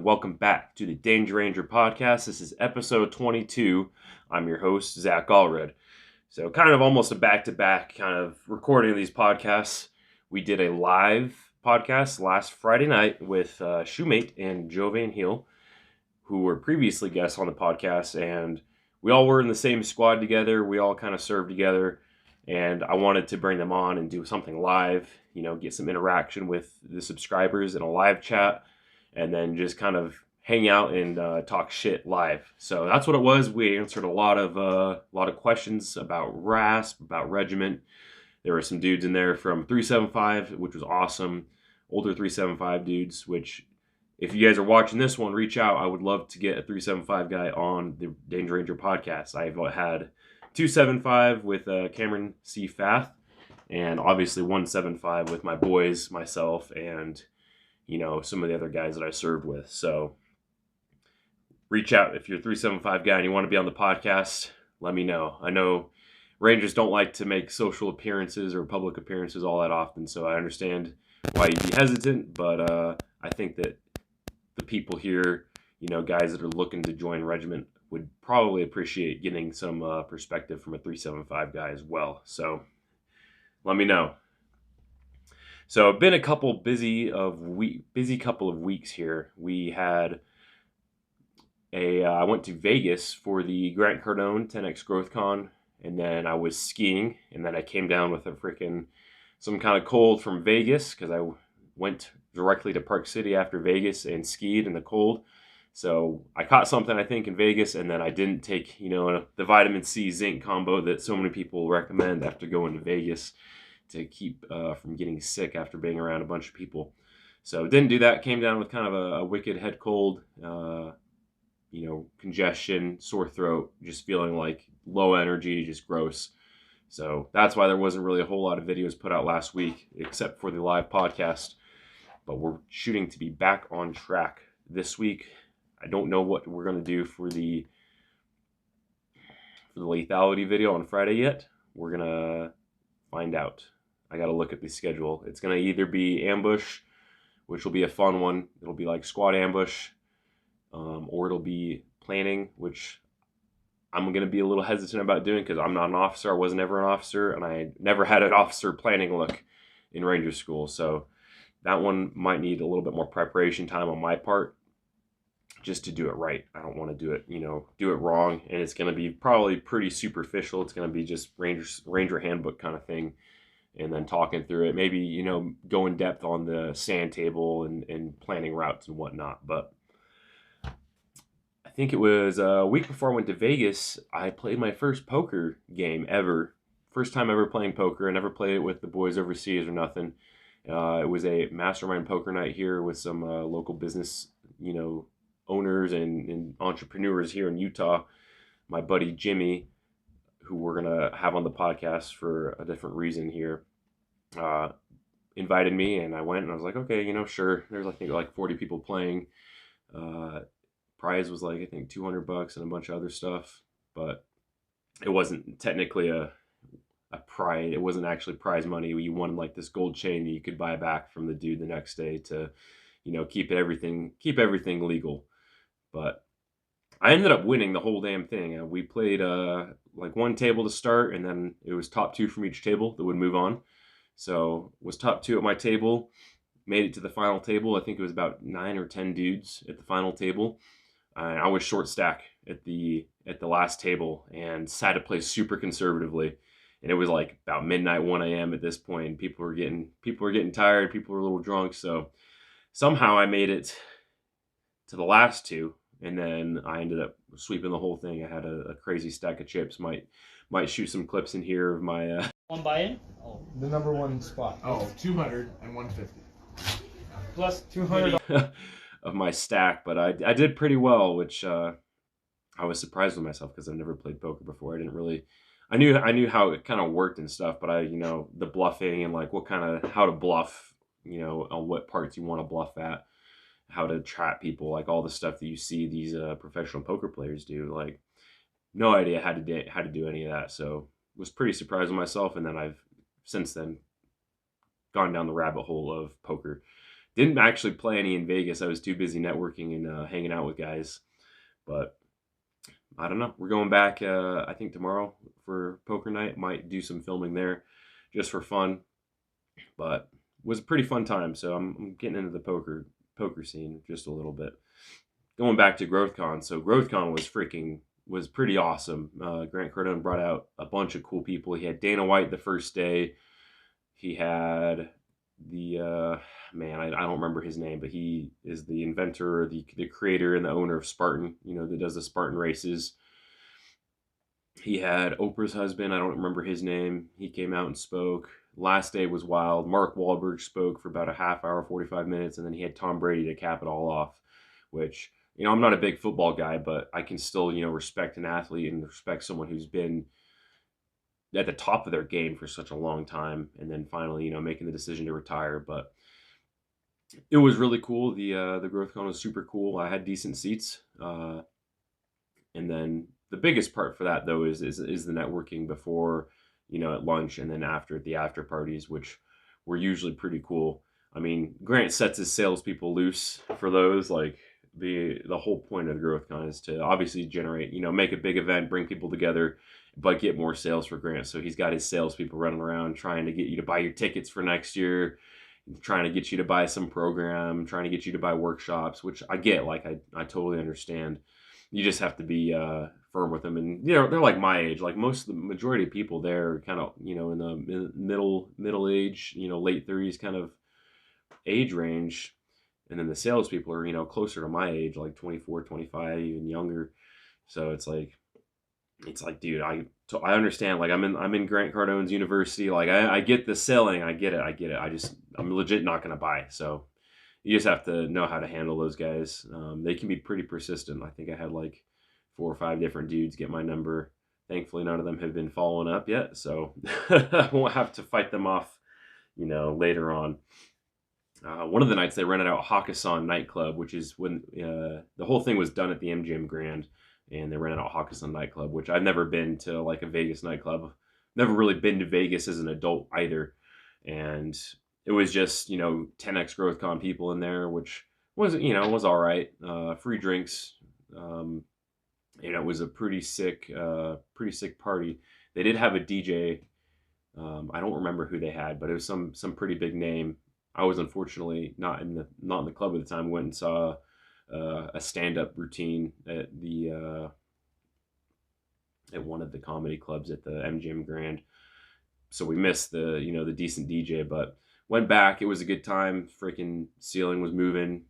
Welcome back to the Danger Ranger podcast. This is episode 22. I'm your host, Zach Allred. So kind of almost a back-to-back kind of recording of these podcasts. We did a live podcast last Friday night with Shoemate and Joe Van Heel, who were previously guests on the podcast, and we all were in the same squad together. We all kind of served together, and I wanted to bring them on and do something live, get some interaction with the subscribers in a live chat, and then just kind of hang out and talk shit live. So that's what it was. We answered a lot of questions about RASP, about regiment. There were some dudes in there from 375, which was awesome. Older 375 dudes, which if you guys are watching this one, reach out. I would love to get a 375 guy on the Danger Ranger podcast. I've had 275 with Cameron C. Fath, and obviously 175 with my boys, myself, and some of the other guys that I served with. So reach out if you're a 375 guy and you want to be on the podcast. Let me know. I know Rangers don't like to make social appearances or public appearances all that often, so I understand why you'd be hesitant, but I think that the people here, guys that are looking to join regiment, would probably appreciate getting some perspective from a 375 guy as well. So let me know. So it's been a couple busy couple of weeks here. We had I went to Vegas for the Grant Cardone 10X GrowthCon, and then I was skiing, and then I came down with some kind of cold from Vegas because I went directly to Park City after Vegas and skied in the cold. So I caught something, I think, in Vegas, and then I didn't take, the vitamin C zinc combo that so many people recommend after going to Vegas to keep from getting sick after being around a bunch of people. So didn't do that. Came down with kind of a wicked head cold, congestion, sore throat, just feeling like low energy, just gross. So that's why there wasn't really a whole lot of videos put out last week, except for the live podcast. But we're shooting to be back on track this week. I don't know what we're going to do for the lethality video on Friday yet. We're going to find out. I got to look at the schedule. It's going to either be ambush, which will be a fun one. It'll be like squad ambush, or it'll be planning, which I'm going to be a little hesitant about doing because I'm not an officer. I wasn't ever an officer, and I never had an officer planning look in Ranger School. So that one might need a little bit more preparation time on my part just to do it right. I don't want to do it wrong, and it's going to be probably pretty superficial. It's going to be just Ranger handbook kind of thing, and then talking through it. Maybe, go in depth on the sand table and planning routes and whatnot. But I think it was a week before I went to Vegas, I played my first poker game ever. First time ever playing poker. I never played it with the boys overseas or nothing. It was a mastermind poker night here with some local business, owners and entrepreneurs here in Utah. My buddy Jimmy, who we're going to have on the podcast for a different reason here, invited me, and I went, and I was like, okay, sure. There's, I think, like 40 people playing. Prize was like, I think, $200 and a bunch of other stuff, but it wasn't technically a prize. It wasn't actually prize money. You won like this gold chain that you could buy back from the dude the next day to, keep everything legal. But I ended up winning the whole damn thing. We played like one table to start, and then it was top two from each table that would move on. So was top two at my table, made it to the final table. I think it was about 9 or 10 dudes at the final table. I was short stack at the last table and had to play super conservatively. And it was like about midnight, 1 a.m. at this point. And people were getting tired. People were a little drunk. So somehow I made it to the last two, and then I ended up sweeping the whole thing. I had a crazy stack of chips. Might shoot some clips in here of my one buy-in. Oh, the number one spot. Oh, 200 and 150. Plus 200 of my stack, but I did pretty well, which I was surprised with myself because I've never played poker before. I knew how it kind of worked and stuff, but the bluffing and like how to bluff, on what parts you want to bluff at, how to trap people, like all the stuff that you see these professional poker players do. Like, no idea how to do any of that. So was pretty surprised with myself, and then I've since then gone down the rabbit hole of poker Didn't actually play any in Vegas. I was too busy networking and hanging out with guys. But I don't know. We're going back, I think, tomorrow for poker night. Might do some filming there just for fun. But it was a pretty fun time. So I'm getting into the poker scene just a little bit. Going back to GrowthCon. So GrowthCon was pretty awesome. Grant Cardone brought out a bunch of cool people. He had Dana White the first day. He had the I don't remember his name, but he is the inventor, the creator and the owner of Spartan, that does the Spartan races. He had Oprah's husband, I don't remember his name. He came out and spoke. Last day was wild. Mark Wahlberg spoke for about a half hour, 45 minutes, and then he had Tom Brady to cap it all off, which, I'm not a big football guy, but I can still, respect an athlete and respect someone who's been at the top of their game for such a long time, and then finally, making the decision to retire. But it was really cool. The GrowthCon was super cool. I had decent seats, and then the biggest part for that though is the networking before, at lunch, and then after at the after parties, which were usually pretty cool. I mean, Grant sets his salespeople loose for those. Like the whole point of the GrowthCon is to obviously generate, make a big event, bring people together, but get more sales for Grant. So he's got his salespeople running around trying to get you to buy your tickets for next year, trying to get you to buy some program, trying to get you to buy workshops, which I get. Like I totally understand. You just have to be firm with them, and they're like my age. Like the majority of people there are kind of in the middle age, late 30s kind of age range. And then the salespeople are, closer to my age, like 24, 25, even younger. So it's like, dude, I understand. Like I'm in Grant Cardone's university. Like I get the selling. I get it. I'm legit not going to buy. So you just have to know how to handle those guys. They can be pretty persistent. I think I had like 4 or 5 different dudes get my number. Thankfully, none of them have been following up yet. So I won't have to fight them off, later on. One of the nights they rented out Hakkasan nightclub, which is when the whole thing was done at the MGM Grand, and they rented out Hakkasan nightclub, which I've never been to, like a Vegas nightclub. Never really been to Vegas as an adult either. And it was just, 10x GrowthCon people in there, which was, was all right. Free drinks. It was a pretty sick party. They did have a DJ. I don't remember who they had, but it was some pretty big name. I was unfortunately not in the club at the time. Went and saw a stand-up routine at one of the comedy clubs at the MGM Grand. So we missed the decent DJ, but went back. It was a good time. Freaking ceiling was moving,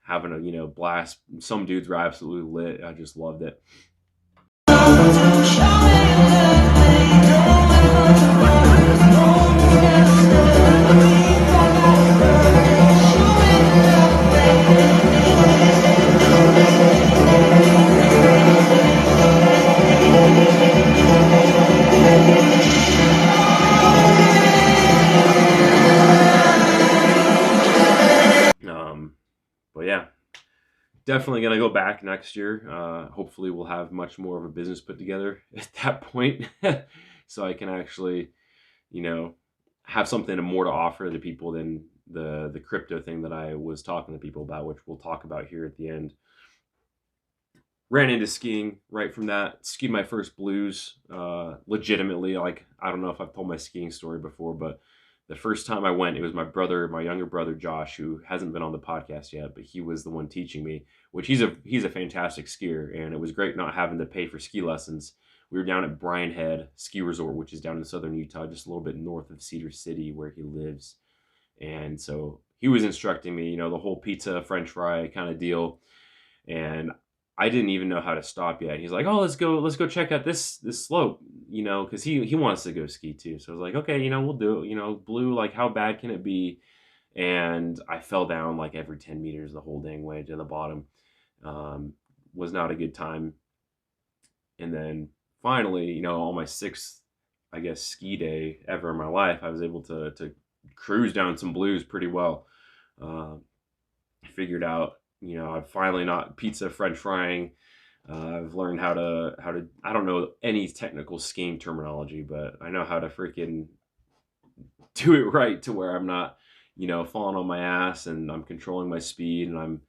having a blast. Some dudes were absolutely lit. I just loved it. But yeah, definitely going to go back next year. Hopefully we'll have much more of a business put together at that point. So I can actually, have something more to offer the people than the crypto thing that I was talking to people about, which we'll talk about here at the end. Ran into skiing right from that. Skied my first blues legitimately. Like, I don't know if I've told my skiing story before, but the first time I went, it was my younger brother, Josh, who hasn't been on the podcast yet, but he was the one teaching me, which he's a fantastic skier. And it was great not having to pay for ski lessons. We were down at Bryan Head Ski Resort, which is down in southern Utah, just a little bit north of Cedar City where he lives. And so he was instructing me, the whole pizza, French fry kind of deal. And I didn't even know how to stop yet. He's like, "Oh, let's go check out this slope," because he wants to go ski too. So I was like, "Okay, we'll do it." Blue, like, how bad can it be? And I fell down like every 10 meters the whole dang way to the bottom. Was not a good time. And then finally, on my 6th, I guess, ski day ever in my life, I was able to cruise down some blues pretty well. Figured out, I've finally not pizza French frying. I've learned how to I don't know any technical skiing terminology, but I know how to freaking do it right to where I'm not, falling on my ass, and I'm controlling my speed, and I'm,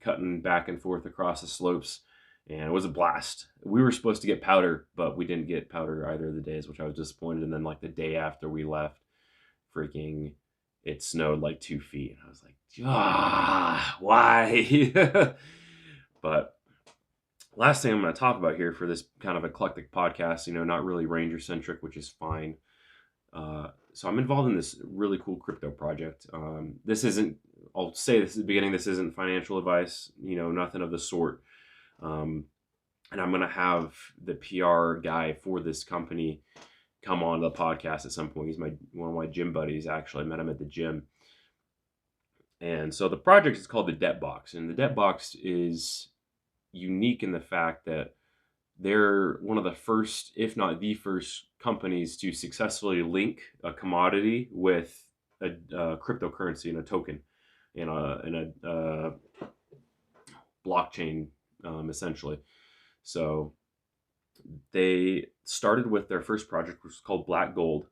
cutting back and forth across the slopes. And it was a blast. We were supposed to get powder, but we didn't get powder either of the days, which I was disappointed. And then like the day after we left, freaking, it snowed like 2 feet. And I was like, why? But last thing I'm going to talk about here for this kind of eclectic podcast, not really Ranger centric, which is fine. So I'm involved in this really cool crypto project. I'll say this at the beginning, this isn't financial advice, nothing of the sort. And I'm going to have the PR guy for this company come on the podcast at some point. He's one of my gym buddies, actually. I met him at the gym. And so the project is called the Debt Box. And the Debt Box is unique in the fact that they're one of the first, if not the first, companies to successfully link a commodity with a cryptocurrency and a token in a blockchain, essentially. So they started with their first project, which was called Black Gold.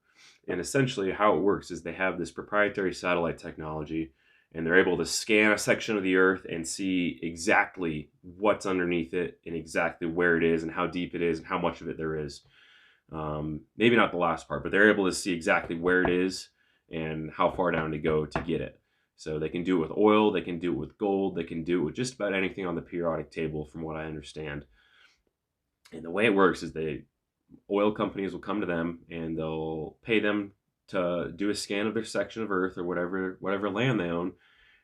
And essentially how it works is they have this proprietary satellite technology, and they're able to scan a section of the earth and see exactly what's underneath it and exactly where it is and how deep it is and how much of it there is. Maybe not the last part, but they're able to see exactly where it is and how far down to go to get it. So they can do it with oil, they can do it with gold, they can do it with just about anything on the periodic table, from what I understand. And the way it works is oil companies will come to them and they'll pay them to do a scan of their section of earth or whatever land they own,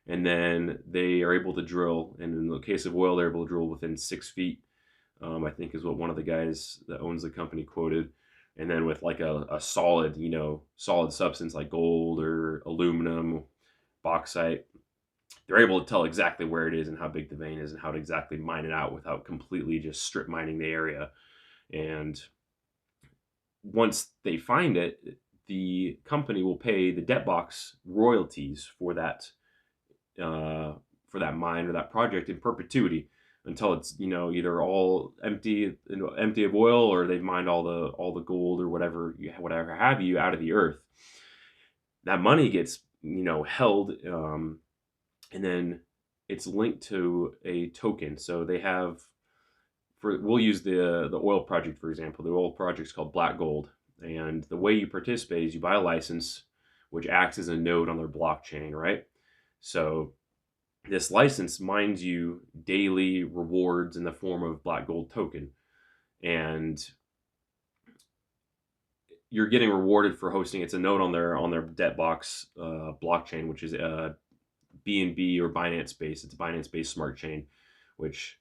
and then they are able to drill. And in the case of oil, they're able to drill within 6 feet, I think is what one of the guys that owns the company quoted. And then with like a solid substance like gold or aluminum, bauxite, they're able to tell exactly where it is and how big the vein is and how to exactly mine it out without completely just strip mining the area. And once they find it, the company will pay the Debt Box royalties for that mine or that project in perpetuity until it's either all empty of oil, or they've mined all the gold or whatever have you out of the earth. That money gets held, and then it's linked to a token. So they have, we'll use the oil project for example. The oil project is called Black Gold. And the way you participate is you buy a license, which acts as a node on their blockchain, right? So this license mines you daily rewards in the form of Black Gold token. And you're getting rewarded for hosting. It's a node on their Debt Box blockchain, which is BNB or Binance based. It's a Binance based smart chain, which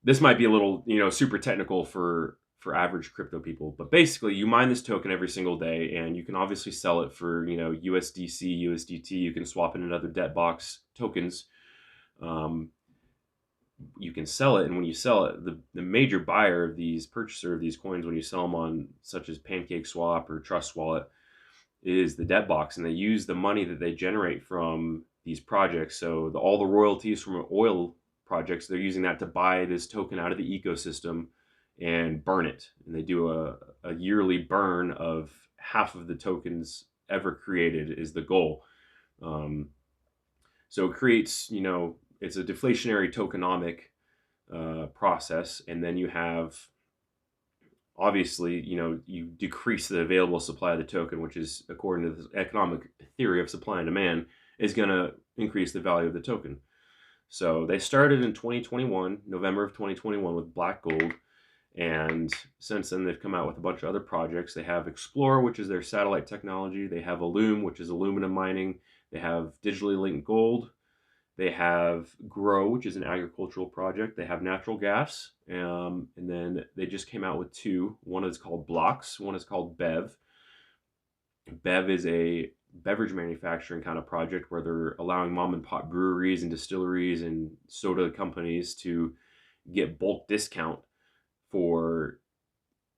this might be a little super technical for average crypto people, but basically you mine this token every single day, and you can obviously sell it for USDC, USDT. You can swap it in other Debt Box tokens. You can sell it, and when you sell it, the major purchaser of these coins, when you sell them on such as PancakeSwap or Trust Wallet, is the Debt Box. And they use the money that they generate from these projects, so all the royalties from oil projects, they're using that to buy this token out of the ecosystem and burn it. And they do a yearly burn of half of the tokens ever created is the goal. So it creates, it's a deflationary tokenomic process. And then you have, obviously, you decrease the available supply of the token, which is, according to the economic theory of supply and demand, is going to increase the value of the token. So they started in 2021, November of 2021, with Black Gold. And since then, they've come out with a bunch of other projects. They have Explorer, which is their satellite technology. They have Illume, which is aluminum mining. They have digitally linked gold. They have Grow, which is an agricultural project. They have natural gas. And then they just came out with two. One is called Blocks. One is called Bev. Bev is a beverage manufacturing kind of project where they're allowing mom and pop breweries and distilleries and soda companies to get bulk discount for,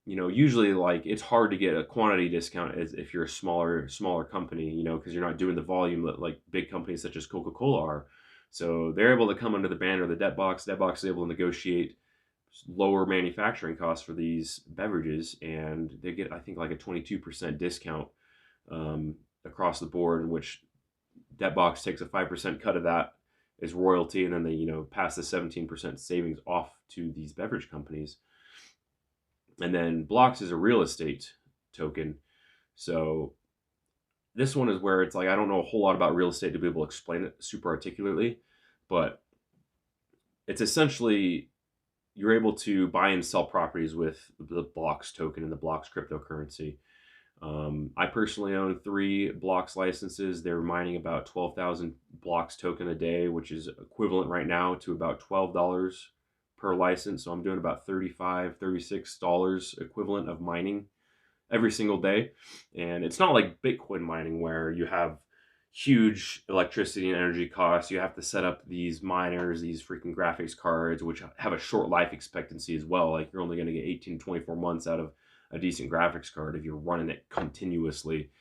usually like it's hard to get a quantity discount as if you're a smaller company, because you're not doing the volume that like big companies such as Coca-Cola are. So they're able to come under the banner of the Debt Box. Debt Box is able to negotiate lower manufacturing costs for these beverages, and they get, I think, like a 22% discount across the board, which Debt takes a 5% cut of that as royalty, and then they, pass the 17% savings off to these beverage companies. And then Blocks is a real estate token. So this one is where it's like, I don't know a whole lot about real estate to be able to explain it super articulately, but it's essentially you're able to buy and sell properties with the Blocks token and the Blocks cryptocurrency. I personally own 3 Blocks licenses. They're mining about 12,000 Blocks token a day, which is equivalent right now to about $12 per license. So I'm doing about $35, $36 equivalent of mining every single day. And it's not like Bitcoin mining where you have huge electricity and energy costs. You have to set up these miners, these freaking graphics cards, which have a short life expectancy as well. Like you're only going to get 18 to 24 months out of a decent graphics card if you're running it continuously.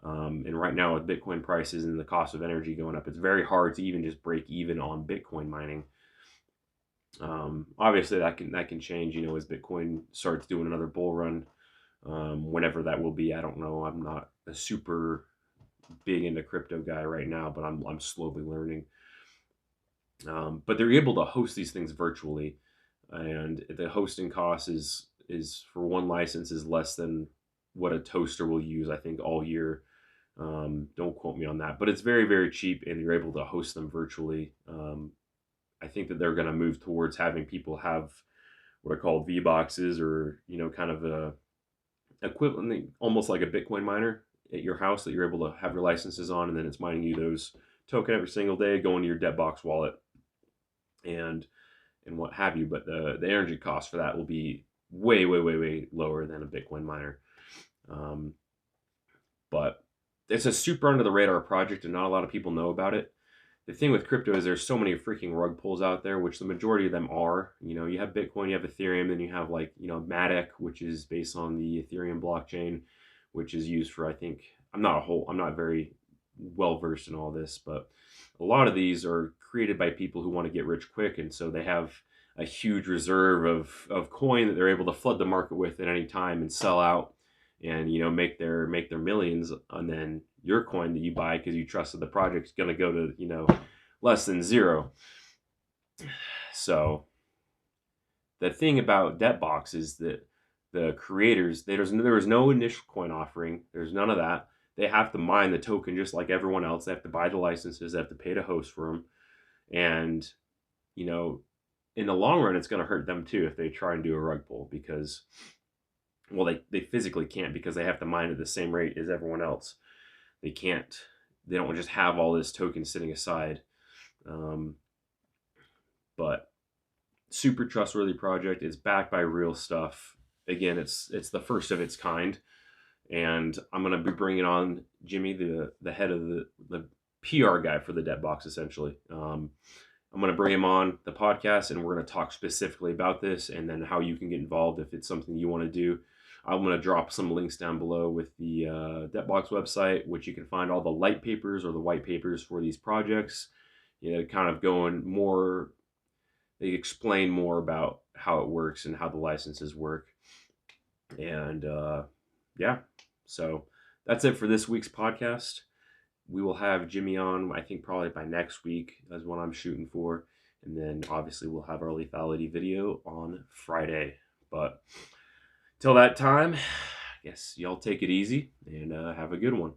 And right now with Bitcoin prices and the cost of energy going up, it's very hard to even just break even on Bitcoin mining. Obviously that can change, as Bitcoin starts doing another bull run, whenever that will be. I don't know. I'm not a super big into crypto guy right now, but I'm slowly learning. But they're able to host these things virtually, and the hosting cost is for one license is less than what a toaster will use, I think, all year. Don't quote me on that, but it's very, very cheap, and you're able to host them virtually. I think that they're going to move towards having people have what are called V boxes, or kind of a equivalent, almost like a Bitcoin miner at your house that you're able to have your licenses on, and then it's mining you those token every single day, going to your Debt wallet, and what have you. But the energy cost for that will be way, way, way, way lower than a Bitcoin miner. But it's a super under the radar project, and not a lot of people know about it. The thing with crypto is there's so many freaking rug pulls out there, which the majority of them are. You have Bitcoin, you have Ethereum, then you have Matic, which is based on the Ethereum blockchain, which is used for, I think, I'm not very well versed in all this, but a lot of these are created by people who want to get rich quick, and so they have a huge reserve of coin that they're able to flood the market with at any time and sell out, and make their millions. And then your coin that you buy because you trusted the project is going to go to less than zero. So the thing about Debt is that the creators, there was no initial coin offering. There's none of that. They have to mine the token just like everyone else. They have to buy the licenses. They have to pay to host for them. And, in the long run, it's going to hurt them too if they try and do a rug pull, because, well, they physically can't, because they have to mine at the same rate as everyone else. They don't just have all this token sitting aside. But super trustworthy project. It's backed by real stuff. Again, it's the first of its kind, and I'm going to be bringing on Jimmy, the head of the PR guy for the Debt essentially. I'm going to bring him on the podcast, and we're going to talk specifically about this, and then how you can get involved if it's something you want to do. I'm going to drop some links down below with the Debt website, which you can find all the light papers or the white papers for these projects. Kind of going more, they explain more about how it works and how the licenses work. And yeah, so that's it for this week's podcast. We will have Jimmy on, I think probably by next week is what I'm shooting for. And then obviously we'll have our lethality video on Friday. But till that time, I guess y'all take it easy and have a good one.